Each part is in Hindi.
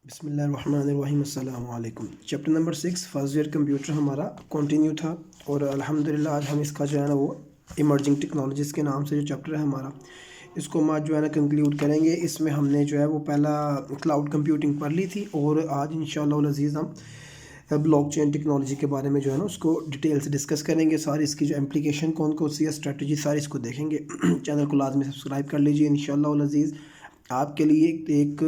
बिस्मिल्लाहिर्रहमानिर्रहीम अस्सलाम वालेकुम। Chapter number 6 first year computer हमारा कंटिन्यू था और अल्हम्दुलिल्लाह आज हम इसका जो है ना वो इमर्जिंग टेक्नोलॉजीज़ के नाम से जो चैप्टर है हमारा इसको हम आज जो है ना कंक्लूड करेंगे। इसमें हमने जो है वो पहला क्लाउड कंप्यूटिंग पढ़ ली थी और आज इंशाअल्लाह अज़ीज़ हम ब्लॉकचेन टेक्नोलॉजी के बारे में जो है ना उसको डिटेल से डिस्कस करेंगे। सारी इसकी जो एप्लीकेशन कौन कौन सी है, स्ट्रेटजी सारी इसको देखेंगे। चैनल को लाजमी सब्सक्राइब कर लीजिए इंशाअल्लाह अज़ीज़। आपके लिए एक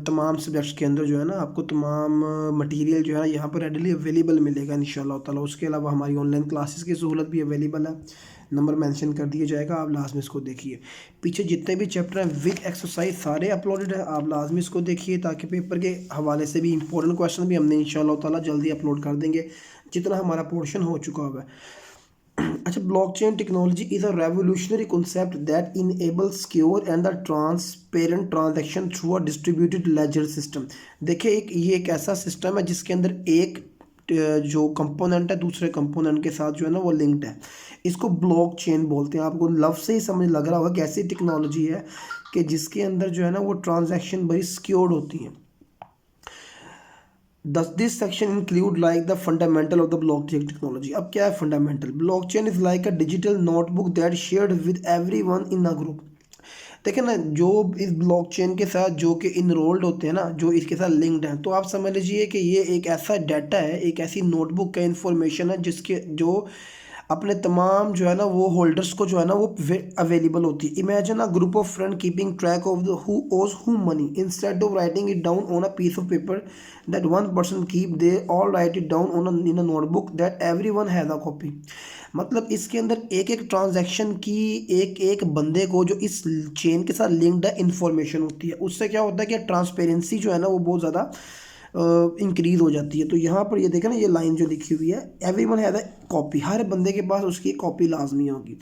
तमाम सब्जेक्ट्स के अंदर जो है ना आपको तमाम मटेरियल जो है ना यहाँ पर रेडीली अवेलेबल मिलेगा इंशाल्लाह ताला। उसके अलावा हमारी ऑनलाइन क्लासेस की सहूलत भी अवेलेबल है, नंबर मेंशन कर दिया जाएगा, आप लाजमी इसको देखिए। पीछे जितने भी चैप्टर हैं विद एक्सरसाइज सारे अपलोडेड हैं, आप लाजमी इसको देखिए ताकि पेपर के हवाले से भी इंपॉर्टेंट क्वेश्चन भी हमने इंशाल्लाह ताला जल्दी अपलोड कर देंगे जितना हमारा पोर्शन हो चुका हुआ है। अच्छा, blockchain technology is a revolutionary concept that enables secure and the transparent transaction through a distributed ledger system। देखिए ये एक ऐसा सिस्टम है जिसके अंदर एक जो कंपोनेंट है दूसरे कंपोनेंट के साथ जो है ना वो लिंक्ड है। इसको ब्लॉकचेन बोलते हैं। आपको लफ्ज़ से ही समझ लग रहा होगा कि ऐसी टेक्नोलॉजी है कि जिसके अंदर जो है ना वो ट्रांजैक्शन बड़ी सिक्योर्ड होती हैं। This section include like the fundamental of the blockchain technology। अब क्या है fundamental? Blockchain is like a digital notebook that shared with everyone in a group. देखिए ना, जो इस ब्लॉकचेन के साथ जो कि इनरोल्ड होते हैं ना, जो इसके साथ लिंक्ड हैं, तो आप समझ लीजिए कि ये एक ऐसा डाटा है, एक ऐसी नोटबुक का इंफॉर्मेशन है जिसके जो अपने तमाम जो है ना वो होल्डर्स को जो है ना वो अवेलेबल होती है। Imagine a group of friend keeping track of the who owes who money instead of writing it down on a piece of paper that one person keep, they all write it down on in a notebook that everyone has a copy. मतलब इसके अंदर एक एक ट्रांजैक्शन की एक एक बंदे को जो इस चेन के साथ लिंक्ड है इंफॉर्मेशन होती है। उससे क्या होता है कि ट्रांसपेरेंसी जो है ना वो बहुत ज़्यादा इंक्रीज हो जाती है। तो यहाँ पर ये देखें ना, ये लाइन जो लिखी हुई है, एवरीवन हैज़ अ कॉपी, हर बंदे के पास उसकी कॉपी लाजमी होगी।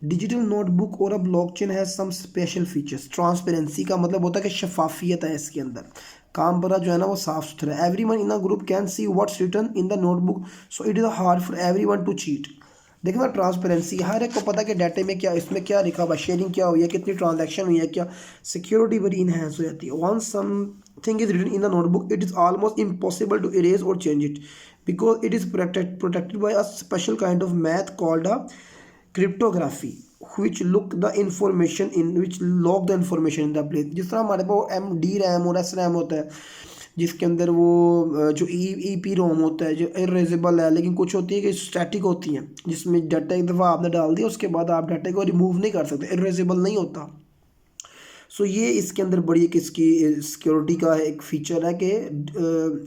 डिजिटल नोटबुक और a blockchain has some special features. Transparency का मतलब होता है कि शफाफियत है इसके अंदर, काम पर जो है ना वो साफ सुथरा है। Everyone in a group can see what's written in the notebook, so it is hard for everyone to cheat. देखना ट्रांसपेरेंसी, हर एक को पता है कि डाटे में क्या, इसमें क्या लिखा हुआ, शेयरिंग क्या हुई है, कितनी ट्रांजैक्शन हुई है, क्या सिक्योरिटी बड़ी इनहेंस हो जाती है। Once something is written in the notebook it is almost impossible to erase or change it because it is protected by a special kind of math called a cryptography which look the information in which log the information in the place। जिस तरह हमारे पास एम डी रैम और एस रैम होता है जिसके अंदर वो जो ई पी रोम होता है जो इरेजेबल है, लेकिन कुछ होती है कि स्टैटिक होती हैं जिसमें डाटा एक दफ़ा आपने डाल दिया उसके बाद आप डाटा को रिमूव नहीं कर सकते, इरेजेबल नहीं होता। सो ये इसके अंदर बड़ी एक इसकी सिक्योरिटी का एक फीचर है कि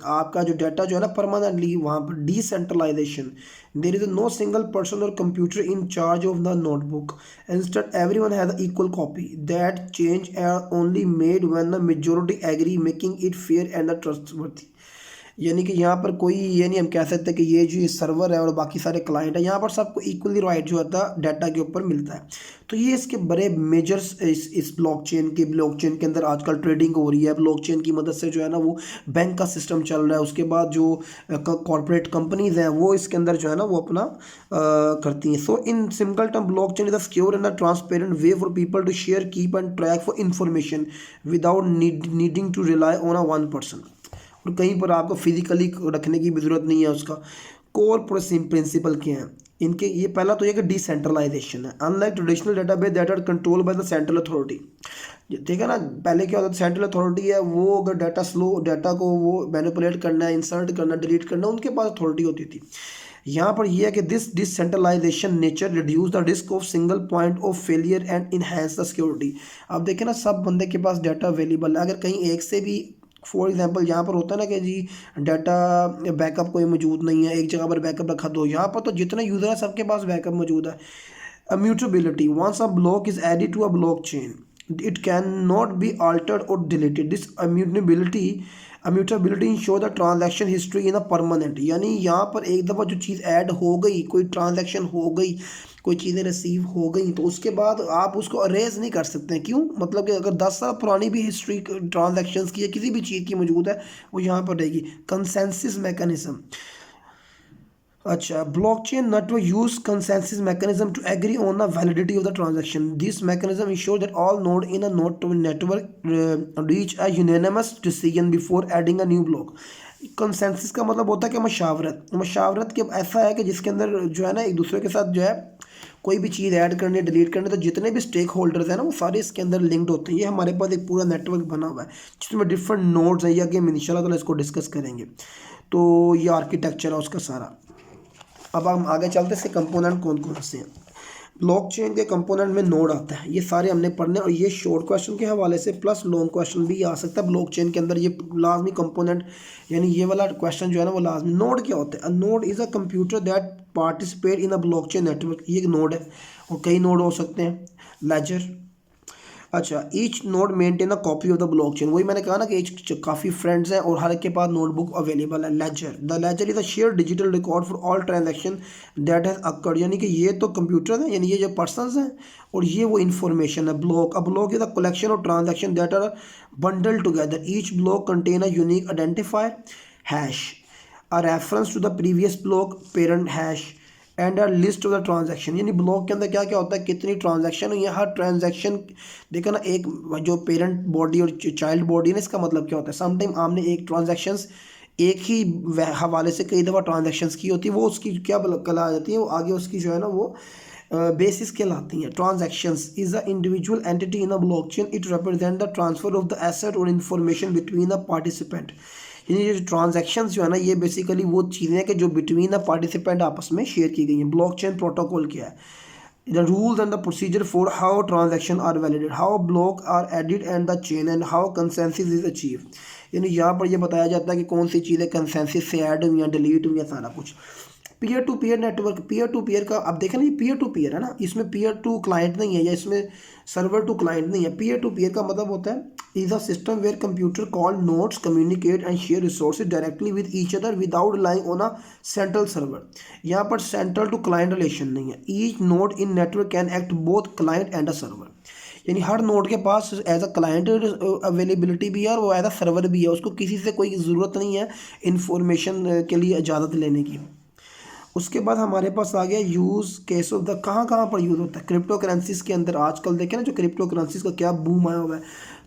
आपका जो डाटा जो है ना परमानेंटली वहाँ पर decentralization, there is no single person or computer in charge of the notebook, instead everyone has equal copy that change are only made when the majority agree making it fair and the trustworthy. यानी कि यहाँ पर कोई ये नहीं हम कह सकते कि ये जो सर्वर है और बाकी सारे क्लाइंट है, यहाँ पर सबको इक्वली राइट जो होता है डाटा के ऊपर मिलता है। तो ये इसके बड़े मेजर्स इस ब्लॉकचेन के अंदर आजकल ट्रेडिंग हो रही है। ब्लॉकचेन की मदद से जो है ना वो बैंक का सिस्टम चल रहा है। उसके बाद जो कॉर्पोरेट कंपनीज हैं वो इसके अंदर जो है ना वो अपना करती हैं। So in simple term blockchain is a secure and a transparent way for people to share, keep and track for information without needing to rely on a one person. और कहीं पर आपको फिजिकली रखने की भी ज़रूरत नहीं है। उसका कोर प्रिंसिपल क्या है इनके, ये पहला तो ये कि डिसेंट्रलाइजेशन है। Unlike traditional database that are control by the central authority. ठीक है ना, पहले क्या होता था, सेंट्रल अथॉरिटी है वो अगर डाटा को वो मैनिपुलेट करना है, इंसर्ट करना, डिलीट करना, उनके पास अथॉरिटी होती थी। यहाँ पर यह है कि this decentralisation nature reduce the risk of single point of failure and enhance the security. अब देखें ना, सब बंदे के पास डाटा अवेलेबल है, अगर कहीं एक से भी फॉर एग्जांपल यहाँ पर होता है ना कि जी डाटा बैकअप कोई मौजूद नहीं है, एक जगह पर बैकअप रखा दो, यहाँ पर तो जितने यूज़र है सबके पास बैकअप मौजूद है। Immutability, once a block is added to a block chain it cannot be altered or deleted। this immutability ensure the transaction history in a permanent। यानी यहाँ पर एक दफ़ा जो चीज़ ऐड हो गई, कोई ट्रांजैक्शन हो गई, कोई चीज़ें रिसीव हो गई, तो उसके बाद आप उसको अरेज नहीं कर सकते हैं। क्यों? मतलब कि अगर 10 साल पुरानी भी हिस्ट्री ट्रांजैक्शंस की या किसी भी चीज़ की मौजूद है वो यहाँ पर रहेगी। कंसेंसस मैकेनिज्म, अच्छा, blockchain network use consensus mechanism to agree on the validity of the transaction. This mechanism ensure that all node in a node network reach a unanimous decision before adding a new block. Consensus का मतलब होता है कि मशावरत, मशावरत के ऐसा है कि जिसके अंदर जो है ना एक दूसरे के साथ जो है कोई भी चीज़ ऐड करनी डिलीट करनी, तो जितने भी स्टेक होल्डर्स हैं ना वो सारे इसके अंदर लिंक्ड होते हैं। ये हमारे पास एक पूरा नेटवर्क बना हुआ है जिसमें डिफरेंट नोड्स हैं। ये आगे हम इंशाल्लाह ताला इसको डिस्कस करेंगे। तो ये आर्किटेक्चर है उसका सारा। अब हम आगे चलते हैं, इसके कंपोनेंट कौन कौन से हैं। ब्लॉकचेन के कंपोनेंट में नोड आता है, ये सारे हमने पढ़ने, और ये शॉर्ट क्वेश्चन के हवाले से प्लस लॉन्ग क्वेश्चन भी आ सकता है ब्लॉकचेन के अंदर। ये लाजमी कंपोनेंट, यानी ये वाला क्वेश्चन जो है ना वो लाजमी। नोड क्या होता है? A node is a computer that participate in a blockchain network. ये एक नोड है, और कई नोड हो सकते हैं। लेजर, अच्छा, each node maintain a copy of the blockchain. वही मैंने कहा ना कि ईच काफ़ी फ्रेंड्स हैं और हर एक के पास नोटबुक अवेलेबल है। Ledger, the ledger is a share digital record for all transaction that has occurred. यानी कि ये तो कंप्यूटर है, यानी ये जो पर्सनस हैं, और ये वो इंफॉर्मेशन है। Block, a block is a collection of transaction that are bundle together. Each block contain a unique identifier hash, a reference to the previous block parent hash and a list of the transaction. यानी ब्लॉक के अंदर क्या क्या होता है, कितनी ट्रांजैक्शन हुई है, हर ट्रांजैक्शन देखा ना, एक जो पेरेंट बॉडी और चाइल्ड बॉडी है, इसका मतलब क्या होता है। समटाइम आपने एक ट्रांजैक्शंस एक ही हवाले से कई दफ़ा ट्रांजैक्शंस की होती है, वो उसकी क्या कला आ जाती है, वो आगे उसकी जो है ना वो बेसिस कहलाती हैं। Transactions is a individual entity in a blockchain, it represent the transfer of the asset और इन्फॉर्मेशन बिटवीन द पार्टिसिपेंट। यानी ये ट्रांजैक्शंस जो है ना, ये बेसिकली वो चीज़ें हैं कि जो बिटवीन द पार्टिसिपेंट आपस में शेयर की गई हैं। ब्लॉकचेन प्रोटोकॉल क्या है? the rules and the procedure for how transactions are validated, how blocks are added and the chain, and how consensus is achieved। यानी यहाँ पर ये बताया जाता है कि कौन सी चीज़ें कंसेंसस से ऐड हुई हैं, डिलीट हुई हैं, सारा कुछ। Peer to peer network, peer to peer का अब देखें ना, ये पीयर टू पीयर है ना, इसमें पीयर टू क्लाइंट नहीं है, या इसमें सर्वर टू क्लाइंट नहीं है। पीयर टू पीयर का मतलब होता है is a system where computer call nodes communicate and share resources directly with each other without relying on a central server। यहाँ पर सेंट्रल टू क्लाइंट रिलेशन नहीं है। Each node in network can act both client and a server. यानी हर नोड के पास एज अ क्लाइंट अवेलेबिलिटी भी है और वो एज अ सर्वर भी है। उसको किसी से कोई ज़रूरत नहीं है इंफॉर्मेशन के लिए इजाज़त लेने की। उसके बाद हमारे पास आ गया यूज़ केस ऑफ द, कहाँ कहाँ पर यूज़ होता है क्रिप्टो करेंसीज के अंदर। आजकल देखें ना जो क्रिप्टो करेंसीज का क्या बूम आया हुआ है,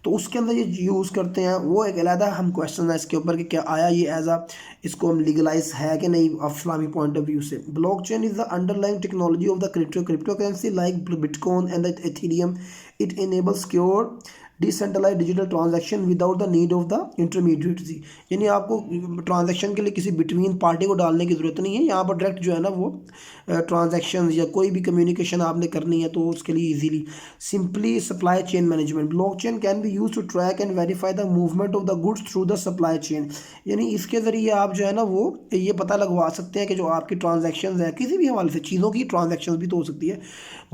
तो उसके अंदर ये यूज़ करते हैं। वो एक अलहदा हम क्वेश्चन है इसके ऊपर कि क्या आया ये एज आ, इसको हम लीगलाइज है कि नहीं इस्लामी पॉइंट ऑफ व्यू से। Blockchain is the underlying technology of the crypto currency like bitcoin and the Ethereum. It enables secure decentralise digital transaction without the need of the intermediary. यानी आपको ट्रांजैक्शन के लिए किसी बिटवीन पार्टी को डालने की ज़रूरत नहीं है। यहाँ पर डायरेक्ट जो है ना वो ट्रांजैक्शन या कोई भी कम्युनिकेशन आपने करनी है तो उसके लिए easily. Simply supply chain management, blockchain can be use to track and verify the movement of the goods through the supply chain. यानी इसके ज़रिए आप जो है ना वो ये पता लगवा सकते हैं कि जो आपकी ट्रांजैक्शन है किसी भी हवाले से, चीज़ों की ट्रांजैक्शन भी तो हो सकती है,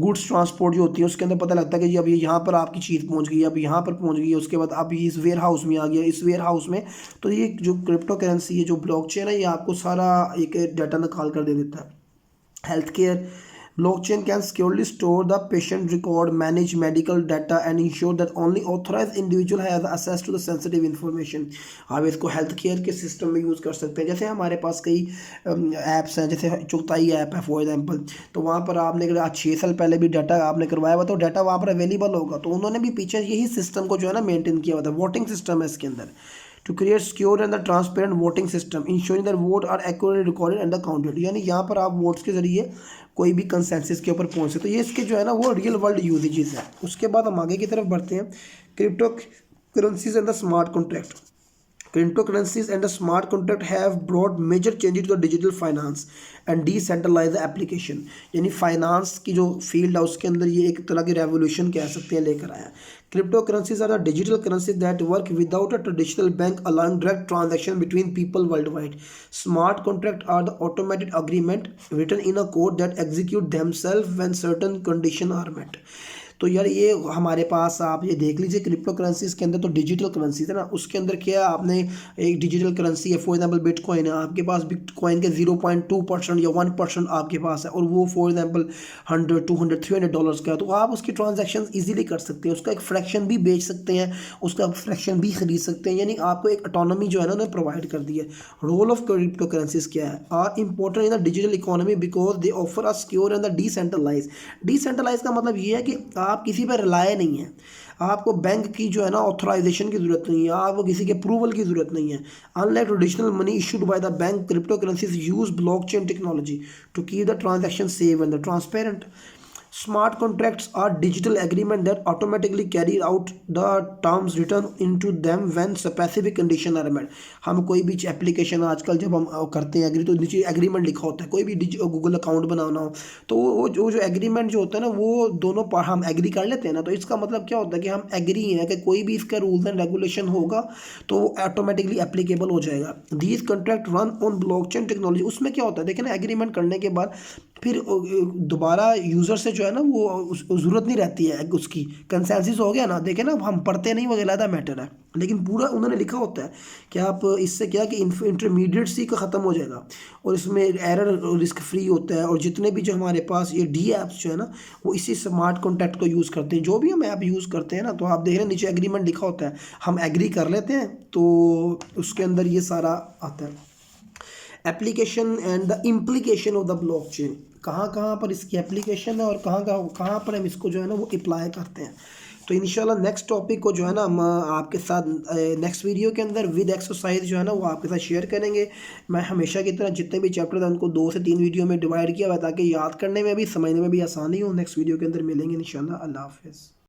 गुड्स ट्रांसपोर्ट जो होती है उसके अंदर पता लगता है कि जी अब ये यहाँ पर आपकी चीज़ पहुँच गई, अब यहाँ पर पहुँच गई, उसके बाद अब ये इस वेयर हाउस में आ गया, इस वेयर हाउस में। तो ये जो क्रिप्टो करेंसी है, जो ब्लॉकचेन है, ये आपको सारा एक डाटा निकाल कर दे देता है। Health care, blockchain can securely store the patient record, manage medical data and ensure that only authorized individual has access to the sensitive information। आप इसको हेल्थ केयर के सिस्टम में यूज़ कर सकते हैं। जैसे हमारे पास कई ऐप्स हैं, जैसे चुगताई ऐप है फॉर एग्जांपल, तो वहाँ पर आपने अगर आज 6 साल पहले भी डाटा आपने करवाया हुआ तो डाटा वहाँ पर अवेलेबल होगा। तो उन्होंने भी पीछे यही सिस्टम को जो है ना मेंटेन किया हुआ था। वोटिंग सिस्टम है इसके अंदर, to create secure and the transparent voting system ensuring that vote are accurately recorded and counted. यानी यहाँ पर आप वोट्स के जरिए कोई भी कंसेंसस के ऊपर पहुँच सकते। तो ये इसके जो है ना वो रियल वर्ल्ड यूजेजेस है। उसके बाद हम आगे की तरफ बढ़ते हैं। Crypto currencies and the smart contract, cryptocurrencies and the smart contract have brought major changes to the digital finance and decentralized application। यानी फाइनेंस की जो फील्ड है उसके अंदर ये एक तरह की रेवोल्यूशन कह सकते हैं लेकर आया। Crypto currencies are the digital currencies that work without a traditional bank allowing direct transaction between people worldwide। Smart contract are the automated agreement written in a code that execute themselves when certain conditions are met। तो यार ये हमारे पास आप ये देख लीजिए क्रिप्टो करेंसीज के अंदर तो डिजिटल करेंसी है ना, उसके अंदर क्या आपने एक डिजिटल करेंसी है, फॉर एग्जाम्पल बिटकॉइन है, आपके पास बिटकॉइन के 0.2% या 1% आपके पास है, और वो फॉर एग्जाम्पल 100 200 300 डॉलर्स का है, तो आप उसकी ट्रांजेक्शन ईजिली कर सकते हैं, उसका एक फ्रैक्शन भी बेच सकते हैं, उसका फ्रैक्शन भी खरीद सकते हैं, यानी आपको एक ऑटोनॉमी जो है ना उन्हें प्रोवाइड कर दी है। रोल ऑफ क्रिप्टो करेंसीज क्या है? Are important in the digital economy because they offer a secure and the decentralise. Decentralise का मतलब ये है कि आप किसी पर रिलाय नहीं है, आपको बैंक की जो है ना ऑथराइजेशन की जरूरत नहीं है, आपको किसी के अप्रूवल की जरूरत नहीं है। Unlike traditional money issued by the bank, crypto currencies use blockchain technology to keep the transaction safe and transparent. Smart contracts are digital agreement that automatically carry out the terms written into them when specific condition are met। हम कोई भी एप्लीकेशन आजकल जब हम करते हैं एग्री, तो नीचे एग्रीमेंट लिखा होता है, कोई भी गूगल अकाउंट बनाना हो तो वो जो एग्रीमेंट जो होता है ना वो दोनों हम एग्री कर लेते हैं ना, तो इसका मतलब क्या होता है कि हम एग्री हैं कि कोई भी इसका रूल्स एंड रेगुलेशन होगा तो वो ऑटोमेटिकली एप्लीकेबल हो जाएगा। These contract run on blockchain technology. उसमें क्या होता है देखिए ना, एग्रीमेंट करने के बाद फिर दोबारा यूज़र से जो है ना वो ज़रूरत नहीं रहती है, उसकी कंसेंसस हो गया ना, देखे ना हम पढ़ते नहीं, वो अलग मैटर है, लेकिन पूरा उन्होंने लिखा होता है कि आप इससे क्या कि इंटरमीडिएट सी का ख़त्म हो जाएगा, और इसमें एरर रिस्क फ्री होता है। और जितने भी जो हमारे पास ये डी ऐप्स जो है ना वो इसी स्मार्ट कॉन्टैक्ट को यूज़ करते हैं, जो भी हम ऐप यूज़ करते हैं ना, तो आप देख रहे हैं नीचे एग्रीमेंट लिखा होता है, हम एग्री कर लेते हैं तो उसके अंदर ये सारा आता है। Application and the implication of the blockchain, कहाँ कहाँ पर इसकी एप्लीकेशन है और कहाँ पर हम इसको जो है ना वो अप्लाई करते हैं। तो इंशाल्लाह नेक्स्ट टॉपिक को जो है ना हम आपके साथ नेक्स्ट वीडियो के अंदर विद एक्सरसाइज जो है ना वो आपके साथ शेयर करेंगे। मैं हमेशा की तरह जितने भी चैप्टर हैं उनको 2 से 3 वीडियो में डिवाइड किया हुआ है ताकि याद करने में भी समझने में भी आसानी हो। नेक्स्ट वीडियो के अंदर मिलेंगे इंशाल्लाह। अल्लाह हाफिज़।